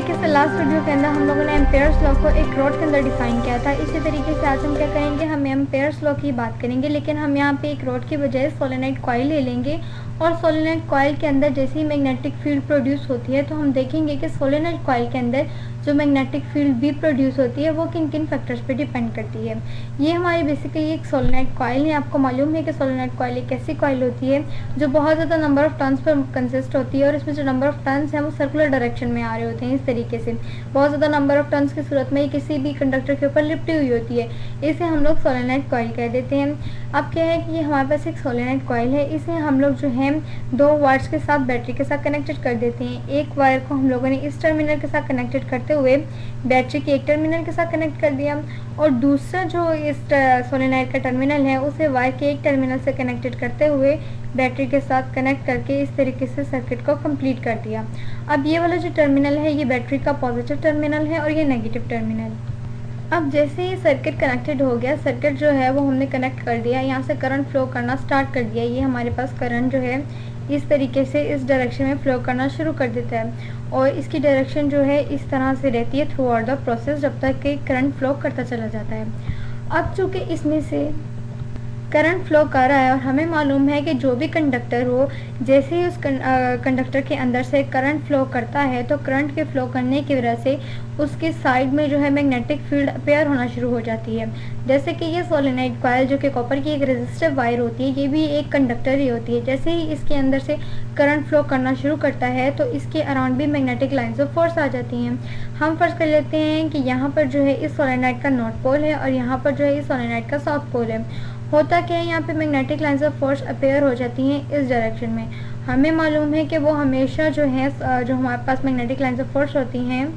तरीके से last video के अंदर हम लोगों ने एम्पेयर्स लॉ को एक रॉड के अंदर डिफाइन किया था। इसी तरीके से आज हम क्या करेंगे, हम एम्पेयर्स लॉ की बात करेंगे, लेकिन हम यहाँ पे एक रॉड की बजाय सोलेनोइड कॉइल ले लेंगे। और सोलेनोइड कॉइल के अंदर जैसे ही मैग्नेटिक फील्ड प्रोड्यूस होती है तो हम देखेंगे कि सोलेनोइड कॉइल के अंदर जो मैग्नेटिक फील्ड भी प्रोड्यूस होती है वो किन किन फैक्टर्स पे डिपेंड करती है। ये हमारी बेसिकली एक सोलेनोइड कॉइल है। आपको मालूम है कि सोलेनोइड कॉइल एक ऐसी कॉइल होती है जो बहुत ज़्यादा number of turns per consist होती है, और इसमें जो नंबर ऑफ टर्न्स हैं वो सर्कुलर डायरेक्शन में आ रहे होते हैं। इस तरीके से बहुत ज़्यादा नंबर ऑफ टर्न्स की सूरत में किसी भी कंडक्टर के ऊपर लिपटी हुई होती है, इसे हम लोग सोलेनोइड कॉइल कह देते हैं। अब क्या है कि ये हमारे पास एक सोलेनोइड कॉइल है, इसे हम लोग जो है दो वायर्स के साथ बैटरी के साथ कनेक्टेड कर देते हैं। एक वायर को हम लोगों ने इस टर्मिनल के साथ कनेक्टेड करते हुए बैटरी के एक टर्मिनल के साथ कनेक्ट कर दिया, और दूसरा जो इस सोलेनोइड का टर्मिनल है उसे वायर के एक टर्मिनल से कनेक्टेड करते हुए बैटरी के साथ कनेक्ट करके इस तरीके से सर्किट को कंप्लीट कर दिया। अब ये वाला जो टर्मिनल है ये बैटरी का पॉजिटिव टर्मिनल है और ये नेगेटिव टर्मिनल। अब जैसे ही सर्किट कनेक्टेड हो गया, सर्किट जो है वो हमने कनेक्ट कर दिया, यहाँ से करंट फ्लो करना स्टार्ट कर दिया। ये हमारे पास करंट जो है इस तरीके से इस डायरेक्शन में फ्लो करना शुरू कर देता है, और इसकी डायरेक्शन जो है इस तरह से रहती है थ्रू आउट द प्रोसेस जब तक कि करंट फ्लो करता चला जाता है। अब चूँकि इसमें से करंट फ्लो कर रहा है और हमें मालूम है कि जो भी कंडक्टर हो, जैसे ही उस कंडक्टर के अंदर से करंट फ्लो करता है तो करंट के फ्लो करने की वजह से उसके साइड में जो है मैग्नेटिक फील्ड अपेयर होना शुरू हो जाती है। जैसे कि ये सोलेनोइड कॉइल जो कि कॉपर की एक रेजिस्टिव वायर होती है, ये भी एक कंडक्टर ही होती है। जैसे ही इसके अंदर से करंट फ्लो करना शुरू करता है तो इसके अराउंड भी मैग्नेटिक लाइन्स ऑफ फोर्स आ जाती हैं। हम फर्ज कर लेते हैं कि यहाँ पर जो है इस सोलेनोइड का नॉर्थ पोल है और यहाँ पर जो है इस सोलेनोइड का साउथ पोल है। होता क्या है, यहाँ पे magnetic lines of force appear हो जाती हैं इस डायरेक्शन में। हमें मालूम है कि वो हमेशा जो है जो हमारे पास मैग्नेटिक लाइन्स ऑफ फोर्स होती हैं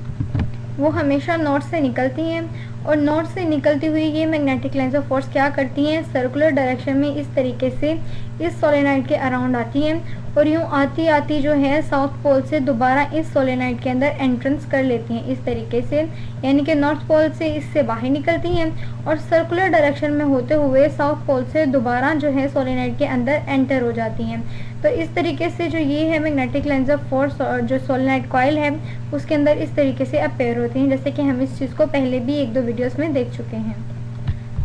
वो हमेशा नॉर्थ से निकलती हैं, और नॉर्थ से निकलती हुई ये मैग्नेटिक लाइन्स ऑफ फोर्स क्या करती हैं, सर्कुलर डायरेक्शन में इस तरीके से इस सोलेनोइड के अराउंड आती हैं, और यूँ आती आती जो है साउथ पोल से दोबारा इस सोलेनोइड के अंदर एंट्रेंस कर लेती हैं इस तरीके से, यानी कि नॉर्थ पोल से इससे बाहर निकलती हैं और सर्कुलर डायरेक्शन में होते हुए साउथ पोल से दोबारा जो है सोलेनोइड के अंदर एंटर हो जाती हैं। तो इस तरीके से जो ये है मैग्नेटिक लाइन्स ऑफ फोर्स और जो सोलेनोइड कॉइल है उसके अंदर इस तरीके से अपेयर होती हैं, जैसे कि हम इस चीज़ को पहले भी एक दो वीडियोस में देख चुके हैं।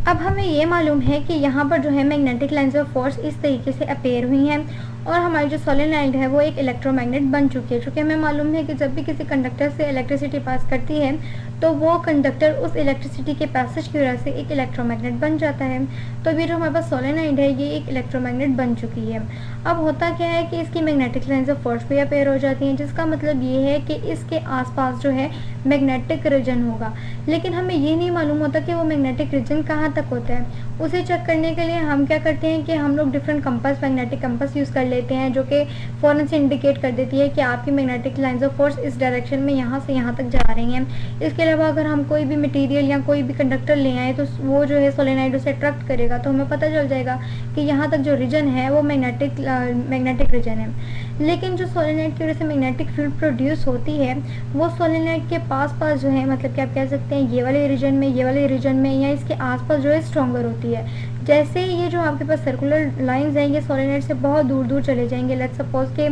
अब हमें ये मालूम है कि यहाँ पर जो है मैग्नेटिक लाइन्स ऑफ फोर्स इस तरीके से अपेयर हुई हैं, और हमारी जो सोलेनोइड है वो एक इलेक्ट्रोमैग्नेट बन चुकी है। चूँकि हमें मालूम है कि जब भी किसी कंडक्टर से इलेक्ट्रिसिटी पास करती है तो वो कंडक्टर उस इलेक्ट्रिसिटी के पैसेज की वजह से एक इलेक्ट्रोमैग्नेट बन जाता है। तो ये जो हमारे पास सोलेनोइड है ये एक इलेक्ट्रोमैग्नेट बन चुकी है। अब होता क्या है कि इसकी मैग्नेटिक लाइन्स ऑफ फोर्स भी अपेयर हो जाती हैं, जिसका मतलब ये है कि इसके आसपास जो है मैग्नेटिक रीजन होगा, लेकिन हमें ये नहीं मालूम होता कि वो मैग्नेटिक रीजन कहाँ तक होता है। उसे चेक करने के लिए हम क्या करते हैं कि हम लोग different compass, magnetic compass use कर लेते हैं, जो कि फ़ौरन से इंडिकेट कर देती है कि आपकी मैग्नेटिक लाइन्स ऑफ फोर्स इस डायरेक्शन में यहाँ से यहाँ तक जा रही हैं। इसके अलावा अगर हम कोई भी मटेरियल या कोई भी कंडक्टर ले आए तो वो जो है सोलेनोइड उसे अट्रैक्ट करेगा, तो हमें पता चल जाएगा कि यहाँ तक जो रीजन है वो मैग्नेटिक रीजन है। लेकिन जो सोलेनोइड की वजह से मैग्नेटिक फील्ड प्रोड्यूस होती है वो सोलेनोइड के पास पास जो है, मतलब कि आप कह सकते हैं ये वाले रीजन में, ये वाले रीजन में या इसके आसपास जो है स्ट्रॉन्गर होती है। जैसे ये जो आपके पास सर्कुलर लाइंस हैं ये सोलेनोइड से बहुत दूर दूर चले जाएंगे। लेट्स सपोज के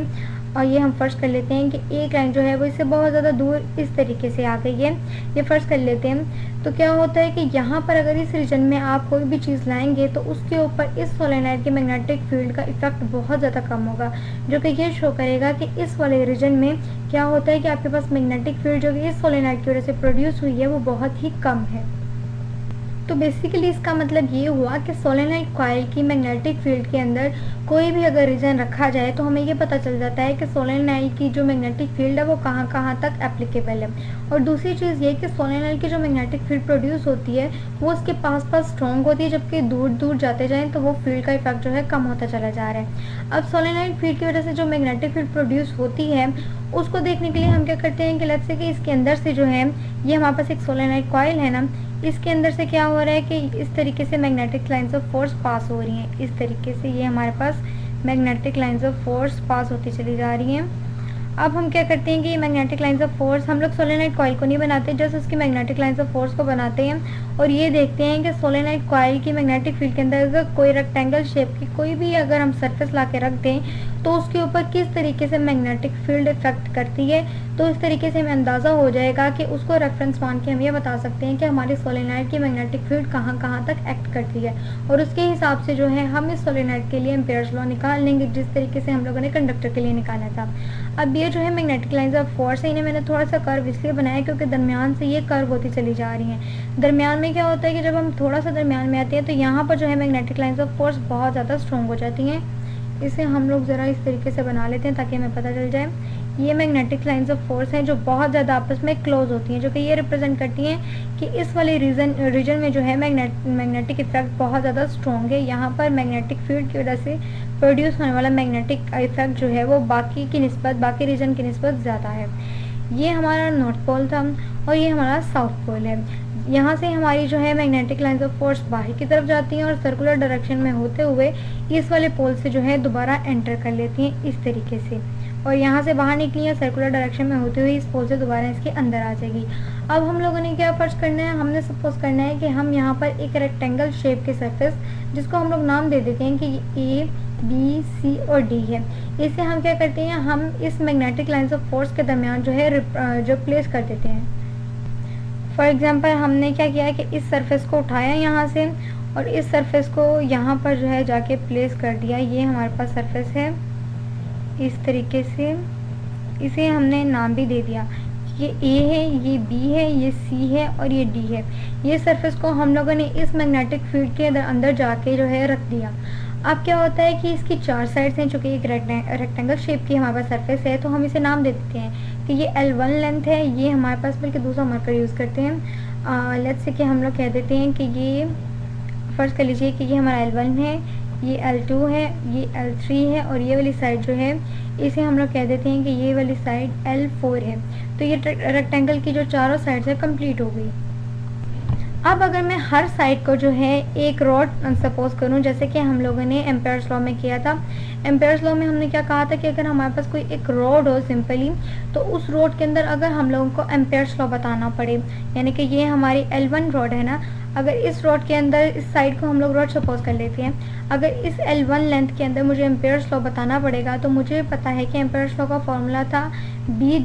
और ये हम फर्ज कर लेते हैं कि एक लाइन जो है वो इससे बहुत ज़्यादा दूर इस तरीके से आ गई है, ये फर्ज कर लेते हैं। तो क्या होता है कि यहाँ पर अगर इस रीजन में आप कोई भी चीज़ लाएंगे तो उसके ऊपर इस सोलेनोइड के मैग्नेटिक फील्ड का इफेक्ट बहुत ज़्यादा कम होगा, जो कि ये शो करेगा कि इस वाले रीजन में क्या होता है कि आपके पास मैग्नेटिक फील्ड जो कि इस सोलेनोइड की वजह से प्रोड्यूस हुई है वो बहुत ही कम है। तो बेसिकली इसका मतलब ये हुआ कि सोलेनोइड कॉइल की मैग्नेटिक फील्ड के अंदर कोई भी अगर रीजन रखा जाए तो हमें ये पता चल जाता है कि सोलेनोइड की जो मैग्नेटिक फील्ड है वो कहाँ कहाँ तक एप्लीकेबल है। और दूसरी चीज़ ये कि सोलेनोइड की जो मैग्नेटिक फील्ड प्रोड्यूस होती है वो उसके पास पास स्ट्रॉन्ग होती है, जबकि दूर दूर जाते जाएँ तो वो फील्ड का इफेक्ट जो है कम होता चला जा रहा है। अब सोलेनोइड फील्ड की वजह से जो मैग्नेटिक फील्ड प्रोड्यूस होती है उसको देखने के लिए हम क्या करते हैं कि लेट्स से कि इसके अंदर से जो है ये हमारे पास एक सोलेनोइड कॉइल है ना, इसके अंदर से क्या हो रहा है कि इस तरीके से magnetic lines of force pass हो रही हैं। इस तरीके से ये हमारे पास magnetic lines of force pass होती चली जा रही हैं। अब हम क्या करते हैं कि ये मैग्नेटिक लाइन्स ऑफ फोर्स हम लोग सोलेनोइड कॉइल को नहीं बनाते, जस्ट उसकी मैग्नेटिक लाइन्स ऑफ फोर्स को बनाते हैं और ये देखते हैं कि सोलेनोइड कॉइल की मैग्नेटिक फील्ड के अंदर अगर कोई रेक्टेंगल शेप की कोई भी अगर हम सरफेस ला के रख दें तो उसके ऊपर किस तरीके से मैग्नेटिक फील्ड इफेक्ट करती है। तो इस तरीके से हमें अंदाज़ा हो जाएगा कि उसको रेफरेंस मान के हम ये बता सकते हैं कि हमारी सोलेनॉइड की मैग्नेटिक फील्ड कहाँ कहाँ तक एक्ट करती है, और उसके हिसाब से जो है हम इस सोलेनॉइड के लिए एम्पेयर्स लॉ निकाल लेंगे, जिस तरीके से हम लोगों ने कंडक्टर के लिए निकाला था। अब ये जो है मैग्नेटिक लाइंस ऑफ फोर्स है, इन्हें मैंने थोड़ा सा कर्व इसलिए बनाया क्योंकि दरमियान से ये कर्व होती चली जा रही हैं। दरमियान में क्या होता है कि जब हम थोड़ा सा दरमियान में आते हैं तो यहाँ पर जो है मैग्नेटिक लाइंस ऑफ फोर्स बहुत ज़्यादा स्ट्रॉन्ग हो जाती हैं। इसे हम लोग ज़रा इस तरीके से बना लेते हैं ताकि हमें पता चल जाए। ये मैग्नेटिक लाइंस ऑफ फोर्स हैं जो बहुत ज़्यादा आपस में क्लोज होती हैं, जो कि ये रिप्रेजेंट करती हैं कि इस वाले रीजन में जो है मैग्नेटिक इफेक्ट बहुत ज़्यादा स्ट्रॉन्ग है। यहाँ पर मैग्नेटिक फील्ड की वजह से प्रोड्यूस होने वाला मैग्नेटिक इफेक्ट जो है वो बाकी रीजन की निस्बत ज़्यादा है। ये हमारा नॉर्थ पोल था और ये हमारा साउथ पोल है। यहाँ से हमारी जो है मैग्नेटिक लाइंस ऑफ फोर्स बाहर की तरफ जाती हैं और सर्कुलर डायरेक्शन में होते हुए इस वाले पोल से जो है दोबारा एंटर कर लेती हैं इस तरीके से, और यहाँ से बाहर निकली है सर्कुलर डायरेक्शन में होते हुए इस पोल से दोबारा इसके अंदर आ जाएगी। अब हम लोगों ने क्या फर्ज करना है, हमने सपोज करना है कि हम यहाँ पर एक रेक्टेंगल शेप के सरफेस, जिसको हम लोग नाम दे देते हैं कि ए बी सी और डी है, इसे हम क्या करते हैं, हम इस मैग्नेटिक लाइंस ऑफ फोर्स के दरमियान जो है जो प्लेस कर देते हैं। फॉर एग्जांपल हमने क्या किया है कि इस सरफेस को उठाया यहाँ से और इस सरफेस को यहाँ पर जो है जाके प्लेस कर दिया। ये हमारे पास सरफेस है इस तरीके से, इसे हमने नाम भी दे दिया, ये ए है, ये बी है, ये सी है और ये डी है। ये सरफेस को हम लोगों ने इस मैग्नेटिक फील्ड के अंदर जाके जो है रख दिया। अब क्या होता है कि इसकी चार साइड्स हैं, चूँकि एक रेक्टेंगल शेप की हमारे पास सरफेस है, तो हम इसे नाम दे देते हैं कि ये L1 लेंथ है। ये हमारे पास बल्कि दूसरा मार्कर यूज़ करते हैं, लेट्स से कि हम लोग कह देते हैं कि ये फर्ज कर लीजिए कि ये हमारा L1 है, ये L2 है, ये L3 है और ये वाली साइड जो है इसे हम लोग कह देते हैं कि ये वाली साइड L4 है। तो ये रेक्टेंगल की जो चारों साइड्स है कंप्लीट हो गई। अब अगर मैं हर साइड को जो है एक रॉड सपोज करूं, जैसे कि हम लोगों ने एम्पेयर्स लॉ में किया था। एम्पेयर्स लॉ में हमने क्या कहा था कि अगर हमारे पास कोई एक रॉड हो सिंपली, तो उस रॉड के अंदर अगर हम लोगों को एम्पेयर्स लॉ बताना पड़े, यानी कि ये हमारी L1 रॉड है ना, अगर इस रॉड के अंदर इस साइड को हम लोग रॉड सपोज कर लेते हैं, अगर इस L1 लेंथ के अंदर मुझे एम्पेयर्स लॉ बताना पड़ेगा, तो मुझे पता है कि एम्पेयर्स लॉ का फॉर्मूला था बी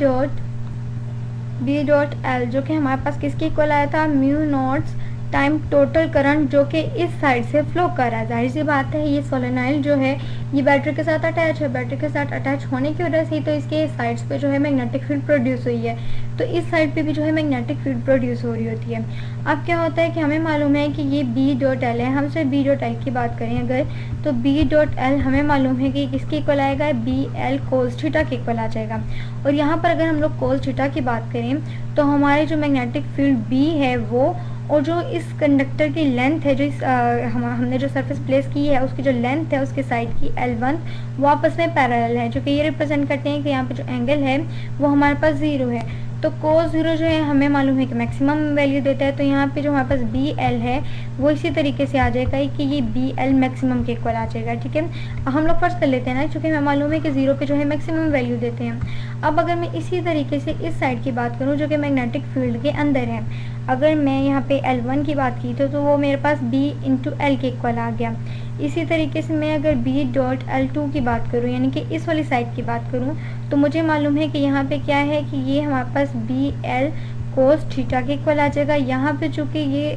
डॉट एल, जो कि हमारे पास किसके इक्वल आया था, mu naughts time total current जो कि इस साइड से फ्लो कर रहा है। जाहिर सी बात है ये सोलेनॉइड जो है ये बैटरी के साथ अटैच है, बैटरी के साथ अटैच होने की वजह से ही तो इसके साइड्स पे जो है मैग्नेटिक फील्ड प्रोड्यूस हुई है, तो इस साइड पे भी जो है मैग्नेटिक फील्ड प्रोड्यूस हो रही होती है। अब क्या होता है कि हमें मालूम है कि ये बी डॉट एल है, हम सिर्फ बी डॉट एल की बात करें अगर, तो बी डॉट एल हमें मालूम है कि किसके इक्वल आएगा, बी एल कोस थीटा के इक्वल आ जाएगा। और यहाँ पर अगर हम लोग कोस थीटा की बात करें तो हमारे जो मैग्नेटिक फील्ड बी है वो, और जो इस कंडक्टर की लेंथ है, जो इस हमने जो सरफेस प्लेस की है उसकी जो लेंथ है उसके साइड की L1 वो आपस में पैरेलल है, जो कि ये रिप्रेजेंट करते हैं कि यहाँ पे जो एंगल है वो हमारे पास 0 है। तो cos 0 जो है हमें मालूम है कि मैक्सिमम वैल्यू देता है, तो यहाँ पे जो हमारे पास बी एल है वो इसी तरीके से आ जाएगा कि ये बी एल मैक्सिमम के इक्वल आ जाएगा। ठीक है, हम लोग फर्स्ट कर लेते हैं ना, क्योंकि हमें मालूम है कि 0 पे जो है मैक्सिमम वैल्यू देते हैं। अब अगर मैं इसी तरीके से इस साइड की बात करूँ जो कि मैग्नेटिक फील्ड के अंदर है, अगर मैं यहाँ पे L1 की बात की तो वो मेरे पास B इंटू एल के इक्वल आ गया। इसी तरीके से मैं अगर B डॉट L2 की बात करूँ, यानी कि इस वाली साइड की बात करूँ, तो मुझे मालूम है कि यहाँ पे क्या है कि ये हमारे पास बी एल कोस थीटा के इक्वल आ जाएगा। यहाँ पे चूँकि ये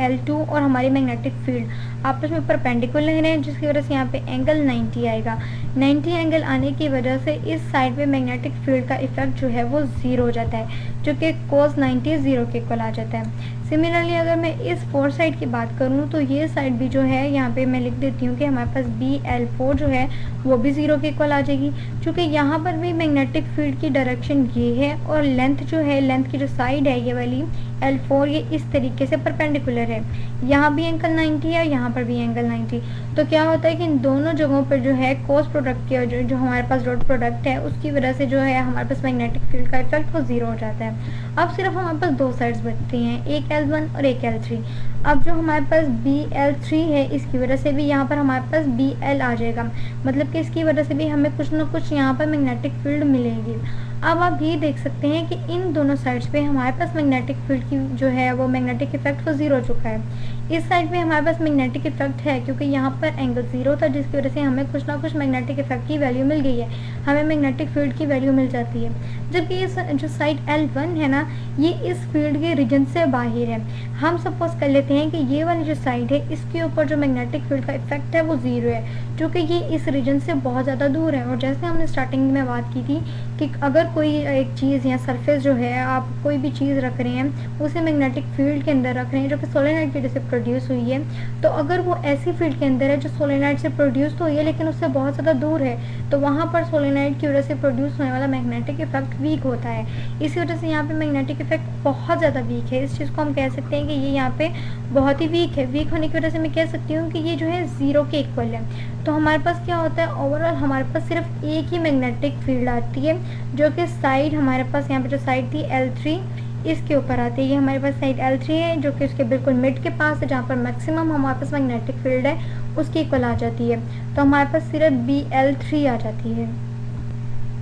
L2 और हमारी मैग्नेटिक फील्ड आपस में परपेंडिकुलर हैं, जिसकी वजह से यहाँ पे एंगल 90 आएगा। 90 एंगल आने की वजह से इस साइड पे मैग्नेटिक फील्ड का इफेक्ट जो है वो 0 हो जाता है, जो कि कोस 90 0 के इक्वल आ जाता है। सिमिलरली अगर मैं इस 4 साइड की बात करूँ तो ये साइड भी जो है यहाँ पे मैं लिख देती हूँ कि हमारे पास BL4 जो है वो भी 0 के इक्वल आ जाएगी, क्योंकि यहाँ पर भी मैग्नेटिक फील्ड की डायरेक्शन ये है और लेंथ जो है, लेंथ की जो साइड है ये वाली L4 ये इस तरीके से परपेंडिकुलर है। यहाँ भी एंगल 90 है, यहाँ पर भी एंगल 90। तो क्या होता है कि इन दोनों जगहों पर जो है कोस प्रोडक्ट की जो हमारे पास डॉट प्रोडक्ट है उसकी वजह से जो है हमारे पास मैग्नेटिक फील्ड का इफेक्ट वो 0 हो जाता है। अब सिर्फ हमारे पास 2 साइड्स बचती हैं, एक L1 और एक L3। अब जो हमारे पास BL3 है इसकी वजह से भी यहाँ पर हमारे पास BL आ जाएगा, मतलब कि इसकी वजह से भी हमें कुछ ना कुछ यहाँ पर मैग्नेटिक फील्ड मिलेगी। अब आप ये देख सकते हैं कि इन दोनों साइड्स पे हमारे पास मैग्नेटिक फील्ड की जो है वो मैग्नेटिक इफेक्ट वो ज़ीरो हो चुका है। इस साइड पे हमारे पास मैग्नेटिक इफेक्ट है क्योंकि यहाँ पर एंगल ज़ीरो था, जिसकी वजह से हमें कुछ ना कुछ मैग्नेटिक इफेक्ट की वैल्यू मिल गई है, हमें मैग्नेटिक फील्ड की वैल्यू मिल जाती है। जबकि इस जो साइड L1 है ना, ये इस फील्ड के रीजन से बाहर है। हम सपोज कर लेते हैं कि ये वाली जो साइड है इसके ऊपर जो मैग्नेटिक फील्ड का इफेक्ट है वो ज़ीरो है, क्योंकि ये इस रीजन से बहुत ज़्यादा दूर है। और जैसे हमने स्टार्टिंग में बात की थी कि अगर कोई एक चीज़ या सरफेस जो है, आप कोई भी चीज़ रख रहे हैं उसे मैग्नेटिक फील्ड के अंदर रख रहे हैं जो कि सोलेनोइड की वजह से प्रोड्यूस हुई है, तो अगर वो ऐसी फील्ड के अंदर है जो सोलेनोइड से प्रोड्यूस तो हुई है लेकिन उससे बहुत ज़्यादा दूर है, तो वहाँ पर सोलेनोइड की वजह से प्रोड्यूस होने वाला मैग्नेटिक इफेक्ट वीक होता है। इसी वजह से यहाँ पे मैग्नेटिक इफेक्ट बहुत ज़्यादा वीक है। इस चीज़ को हम कह सकते हैं कि ये यहाँ पे बहुत ही वीक है। वीक होने की वजह से मैं कह सकती हूँ कि ये जो है ज़ीरो के इक्वल है। तो हमारे पास क्या होता है, ओवरऑल हमारे पास सिर्फ एक ही मैग्नेटिक फील्ड आती है जो कि साइड हमारे पास यहाँ पे जो साइड थी L3 इसके ऊपर आती है। ये हमारे पास साइड L3 है जो कि उसके बिल्कुल मिड के पास है, जहाँ पर मैक्सिमम हमारे पास मैग्नेटिक फील्ड है उसकी इक्वल आ जाती है। तो हमारे पास सिर्फ BL3 आ जाती है।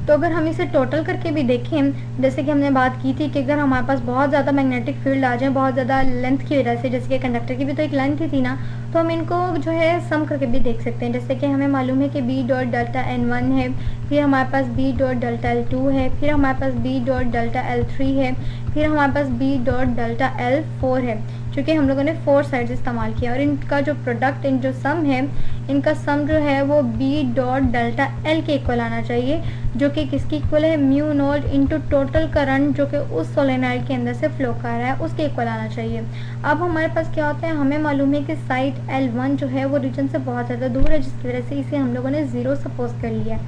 तो अगर हम इसे टोटल करके भी देखें, जैसे कि हमने बात की थी कि अगर हमारे पास बहुत ज़्यादा मैग्नेटिक फील्ड आ जाए बहुत ज़्यादा लेंथ की वजह से, जैसे कि कंडक्टर की भी तो एक लेंथ ही थी ना, तो हम इनको जो है सम करके भी देख सकते हैं। जैसे कि हमें मालूम है कि B डॉट डेल्टा N1 है, फिर हमारे पास B डॉट डेल्टा L2 है, फिर हमारे पास B डॉट डेल्टा L3 है, फिर हमारे पास B डॉट डेल्टा L4 है, क्योंकि हम लोगों ने 4 साइड्स इस्तेमाल किया। और इनका जो प्रोडक्ट इन जो सम है, इनका सम जो है वो B डॉट डेल्टा L के इक्वल आना चाहिए, जो कि किसकी इक्वल है, mu naught into total current जो कि उस सोलेनोइड के अंदर से फ्लो कर रहा है उसके इक्वल आना चाहिए। अब हमारे पास क्या होता है, हमें मालूम है कि साइड L1 जो है वो रीजन से बहुत ज़्यादा दूर है, जिसकी वजह से इसे हम लोगों ने ज़ीरो सपोज कर लिया।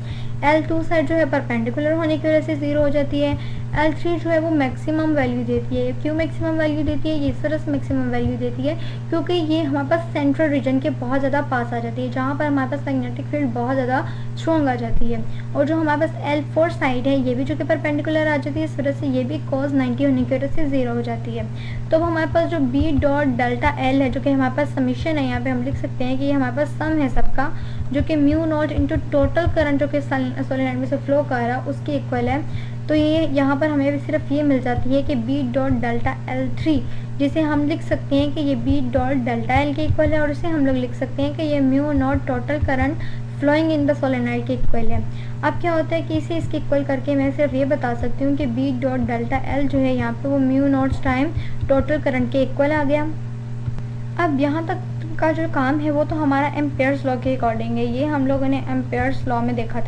L2 साइड जो है परपेंडिकुलर होने की वजह से ज़ीरो हो जाती है। L3 जो है वो मैक्सिमम वैल्यू देती है। क्यों मैक्सिमम वैल्यू देती है, ये इस तरह से मैक्सिमम वैल्यू देती है क्योंकि ये हमारे पास सेंट्रल रीजन के बहुत ज़्यादा पास आ जाती है, जहाँ पर हमारे पास मैग्नेटिक फील्ड बहुत ज़्यादा स्ट्रॉन्ग आ जाती है। और जो हमारे पास L4 साइड है ये भी जो कि परपेंडिकुलर आ जाती है, इस वजह से ये भी cos 90 होने की वजह से ज़ीरो हो जाती है। तो अब हमारे पास जो B डॉट डेल्टा L है जो कि हमारे पास समीशन है, यहाँ पे हम लिख सकते हैं कि ये हमारे पास सम है सबका, जो कि mu naught into total current जो कि सोलेनोइड में से फ्लो कर रहा है उसके इक्वल है। तो ये यहाँ पर हमें सिर्फ ये मिल जाती है कि B डॉट डेल्टा L3, जिसे हम लिख सकते हैं कि ये B डॉट डेल्टा L के इक्वल है, और इसे हम लोग लिख सकते हैं कि ये mu naught total current flowing in the solenoid के इक्वल है। अब क्या होता है कि इसे इसके इक्वल करके मैं सिर्फ ये बता सकती हूँ कि B डॉट डेल्टा L जो है यहाँ पे वो mu naught time total current के इक्वल आ गया। अब यहाँ तक का जो काम है वो तो हमारा एम्पेयर्स लॉ के अकॉर्डिंग है। ये हम लोगों ने एम्पेयर्स लॉ में देखा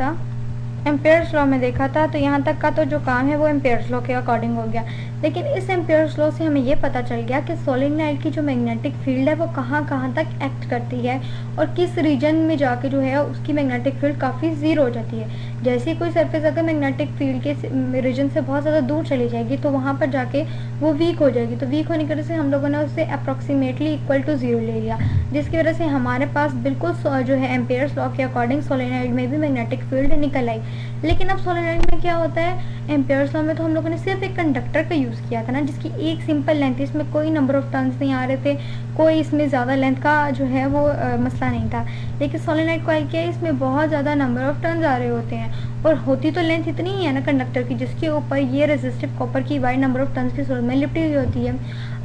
था, तो यहाँ तक का तो जो काम है वो एम्पेयर्स लॉ के अकॉर्डिंग हो गया। लेकिन इस एम्पेयर्स लॉ से हमें ये पता चल गया कि सोलेनोइड की जो मैग्नेटिक फील्ड है वो कहाँ कहाँ तक एक्ट करती है और किस रीजन में जाके जो है उसकी मैग्नेटिक फील्ड काफ़ी ज़ीरो हो जाती है। जैसे कोई सरफेस अगर मैग्नेटिक फील्ड के रीजन से बहुत ज़्यादा दूर चली जाएगी तो वहाँ पर जाके वो वीक हो जाएगी। तो वीक होने की वजह से हम लोगों ने उससे अप्रॉक्सीमेटली इक्वल टू ज़ीरो ले लिया, जिसकी वजह से हमारे पास बिल्कुल जो है एम्पेयर्स लॉ के अकॉर्डिंग सोलेनोइड में भी मैग्नेटिक फील्ड निकल आई। लेकिन अब सोलेनोइड में क्या होता है, एम्पेयर्स लॉ में तो हम लोगों ने सिर्फ एक कंडक्टर का यूज़ किया था ना, जिसकी एक सिंपल लेंथ, इसमें कोई नंबर ऑफ टर्न्स नहीं आ रहे थे, कोई इसमें ज़्यादा लेंथ का जो है वो मसला नहीं था। लेकिन सोलेनोइड कॉइल क्या है, इसमें बहुत ज़्यादा नंबर ऑफ टर्न्स आ रहे होते हैं और होती तो लेंथ इतनी ही है ना कंडक्टर की, जिसके ऊपर ये रेजिस्टिव कॉपर की वाइड नंबर ऑफ टर्न्स की सूरत में लिपटी हुई होती है।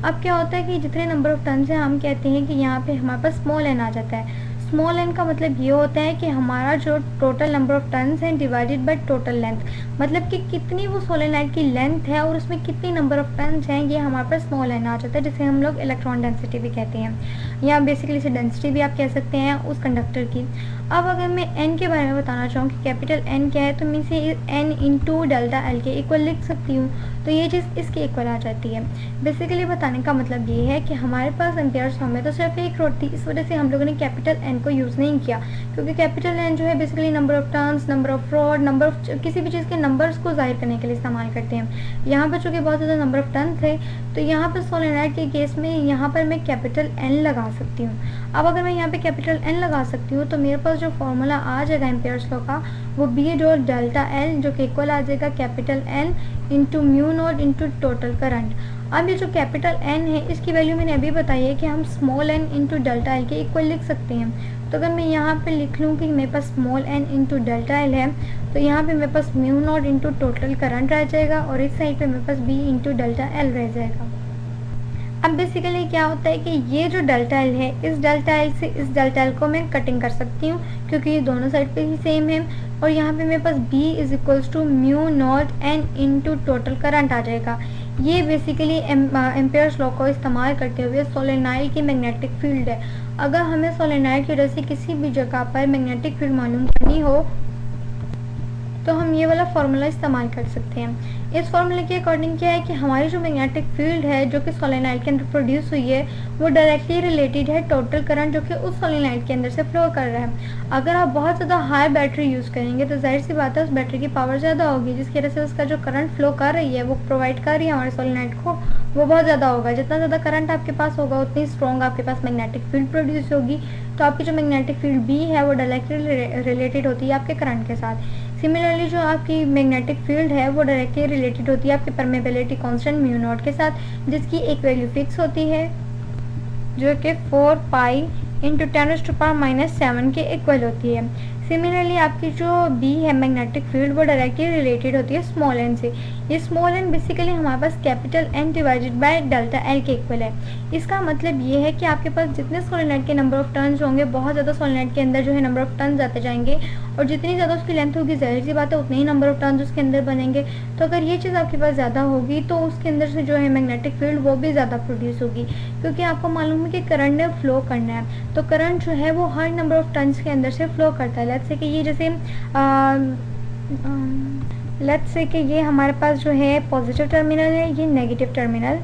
अब क्या होता है कि जितने नंबर ऑफ टर्न्स हैं हम कहते हैं कि यहाँ पे हमारे पास स्मॉल एन आ जाता है। स्मॉल एन का मतलब ये होता है कि हमारा जो टोटल नंबर ऑफ टर्न्स हैं डिवाइडेड बाय टोटल लेंथ, मतलब कि कितनी वो सोलेनोइड की लेंथ है और उसमें कितनी नंबर ऑफ टर्न्स हैं, ये हमारे पास स्मॉल एन आ जाता है, जिसे हम लोग इलेक्ट्रॉन डेंसिटी भी कहते हैं, या बेसिकली इसे डेंसिटी भी आप कह सकते हैं उस कंडक्टर की। अब अगर मैं एन के बारे में बताना चाहूँ कि कैपिटल एन क्या है, तो मैं इसे एन इंटू डेल्टा एल के इक्वल लिख सकती हूँ, तो ये चीज़ इसके इक्वल आ जाती है। बेसिकली बताने का मतलब ये है कि हमारे पास एम्पेयर्स लॉ में तो सिर्फ एक रोड थी, इस वजह से हम लोगों ने कैपिटल एन को यूज़ नहीं किया, क्योंकि कैपिटल एन जो है basically number of turns, number of rod, number of किसी भी चीज़ के नंबर्स को जाहिर करने के लिए इस्तेमाल करते हैं। यहाँ पर चूँकि बहुत ज़्यादा नंबर ऑफ टर्न थे, तो यहाँ पर सोलेनोइड के केस में यहाँ पर मैं कैपिटल एन लगा सकती हूँ। अब अगर मैं यहाँ पे कैपिटल एन लगा सकती हूँ तो मेरे पास जो फॉर्मूला आ जाएगा एम्पेयर्स लॉ का वो बी डॉट डेल्टा एल जो कि इक्वल आ जाएगा capital N into mu naught into total current. अब ये जो कैपिटल एन है इसकी वैल्यू मैंने अभी बताई है कि हम small N into delta L के इक्वल लिख सकते हैं। तो अगर मैं यहाँ पे लिख लूँ कि मेरे पास small n into delta L है, तो यहाँ पे मेरे पास mu naught into total current रह जाएगा और इस साइड पे मेरे पास b इंटू डेल्टा एल रह जाएगा। अब बेसिकली क्या होता है कि ये जो डेल्टा एल है, इस डेल्टा एल से इस डेल्टा एल को मैं कटिंग कर सकती हूँ क्योंकि ये दोनों साइड पे ही सेम है। और यहाँ पे मेरे पास b is equals to mu naught n into total current आ जाएगा। ये बेसिकली एम्पेयर्स लॉ को इस्तेमाल करते हुए सोलेनॉइड की मैग्नेटिक फील्ड है। अगर हमें सोलेनॉइड की वजह से किसी भी जगह पर मैग्नेटिक फील्ड मालूम करनी हो तो हम ये वाला फार्मूला इस्तेमाल कर सकते हैं। इस फार्मूले के अकॉर्डिंग क्या है कि हमारी जो मैग्नेटिक फील्ड है जो कि सोलेनॉइड के अंदर प्रोड्यूस हुई है वो डायरेक्टली रिलेटेड है टोटल करंट जो कि उस सोलेनॉइड के अंदर से फ्लो कर रहा है। अगर आप बहुत ज़्यादा हाई बैटरी यूज़ करेंगे तो जाहिर सी बात है उस बैटरी की पावर ज़्यादा होगी, जिसकी वजह से उसका जो करंट फ्लो कर रही है, वो प्रोवाइड कर रही है हमारे सोलेनॉइड को, वो बहुत ज़्यादा होगा। जितना ज़्यादा करंट आपके पास होगा उतनी स्ट्रॉन्ग आपके पास मैग्नेटिक फील्ड प्रोड्यूस होगी। तो आपकी जो मैग्नेटिक फील्ड बी है वो डायरेक्टली रिलेटेड होती है आपके करंट के साथ। सिमिलरली जो आपकी मैग्नेटिक फील्ड है वो डायरेक्टली रिलेटेड होती है आपकी परमेबिलिटी कांस्टेंट म्यू नॉट के साथ, जिसकी एक वैल्यू फिक्स होती है जो कि 4 पाई इंटू 10⁻⁻7 के इक्वल होती है। सिमिलरली आपकी जो बी है मैग्नेटिक फील्ड वो डायरेक्टली रिलेटेड होती है स्मॉल एन से। ये स्मॉल एन बेसिकली हमारे पास capital N divided by delta L के इक्वल है। इसका मतलब ये है कि आपके पास जितने सोलेनॉइड के नंबर ऑफ टर्न्स होंगे, बहुत ज़्यादा सोलेनॉइड के अंदर जो है नंबर ऑफ टर्न्स आते जाएंगे और जितनी ज़्यादा उसकी लेंथ होगी जाहिर सी बात है उतने ही नंबर ऑफ टर्न्स उसके अंदर बनेंगे। तो अगर ये चीज़ आपके पास ज़्यादा होगी तो उसके अंदर से जो है मैग्नेटिक फील्ड वो भी ज़्यादा प्रोड्यूस होगी, क्योंकि आपको मालूम है कि करंट ने फ्लो करना है। तो करंट जो है वो हर नंबर ऑफ टर्न्स के अंदर से फ्लो करता है। लेट्स से कि ये जैसे लेट्स से कि ये हमारे पास जो है पॉजिटिव टर्मिनल है, ये नेगेटिव टर्मिनल,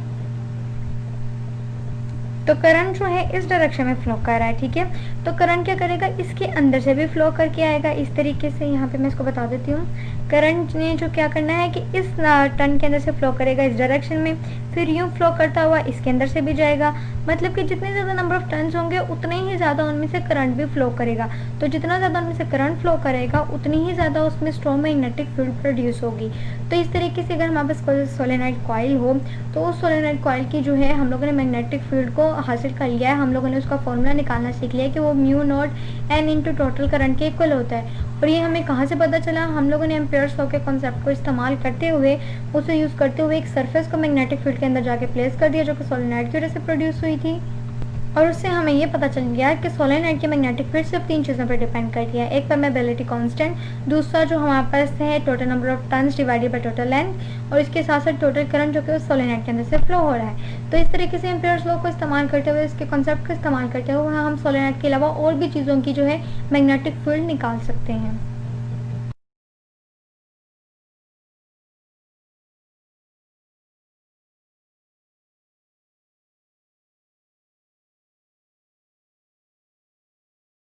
तो करंट जो है इस डायरेक्शन में फ्लो कर रहा है, ठीक है। तो करंट क्या करेगा, इसके अंदर से भी फ्लो करके आएगा इस तरीके से। यहाँ पे मैं इसको बता देती हूँ। करंट ने जो क्या करना है कि इस टर्न के अंदर से फ्लो करेगा इस डायरेक्शन में, फिर यूँ फ्लो करता हुआ इसके अंदर से भी जाएगा। मतलब कि जितने ज़्यादा नंबर ऑफ टर्न्स होंगे उतने ही ज़्यादा उनमें से करंट भी फ्लो करेगा। तो जितना ज़्यादा उनमें से करंट फ्लो करेगा उतनी ही ज़्यादा उसमें स्ट्रॉन्ग मैग्नेटिक फील्ड प्रोड्यूस होगी। तो इस तरीके से अगर हमारे पास सोलेनॉइड कॉइल हो तो उस सोलेनॉइड कॉइल की जो है हम लोगों ने मैग्नेटिक फील्ड को हासिल कर लिया है। हम लोगों ने उसका फॉर्मूला निकालना सीख लिया है कि वो mu not an into total current के इक्वल होता है। और ये हमें कहाँ से पता चला, हम लोगों ने एम्पेयर्स लॉ के कॉन्सेप्ट को इस्तेमाल करते हुए, उसे यूज़ करते हुए एक सरफेस को मैग्नेटिक फील्ड के अंदर जाके प्लेस कर दिया जो कि सोलेनॉइड की वजह से प्रोड्यूस हुई थी। और उससे हमें ये पता चल गया कि सोलेनॉइड की मैग्नेटिक फील्ड सिर्फ 3 चीज़ों पर डिपेंड करती है। एक परमेबिलिटी कांस्टेंट, दूसरा जो हमारे पास है total number of turns divided by total length, और इसके साथ साथ टोटल करंट जो कि उस सोलेनॉइड के अंदर से फ्लो हो रहा है। तो इस तरीके से एम्पेयर्स लॉ को इस्तेमाल करते हुए, इसके कॉन्सेप्ट को इस्तेमाल करते हुए हम सोलेनॉइड के अलावा और भी चीज़ों की जो है मैग्नेटिक फील्ड निकाल सकते हैं।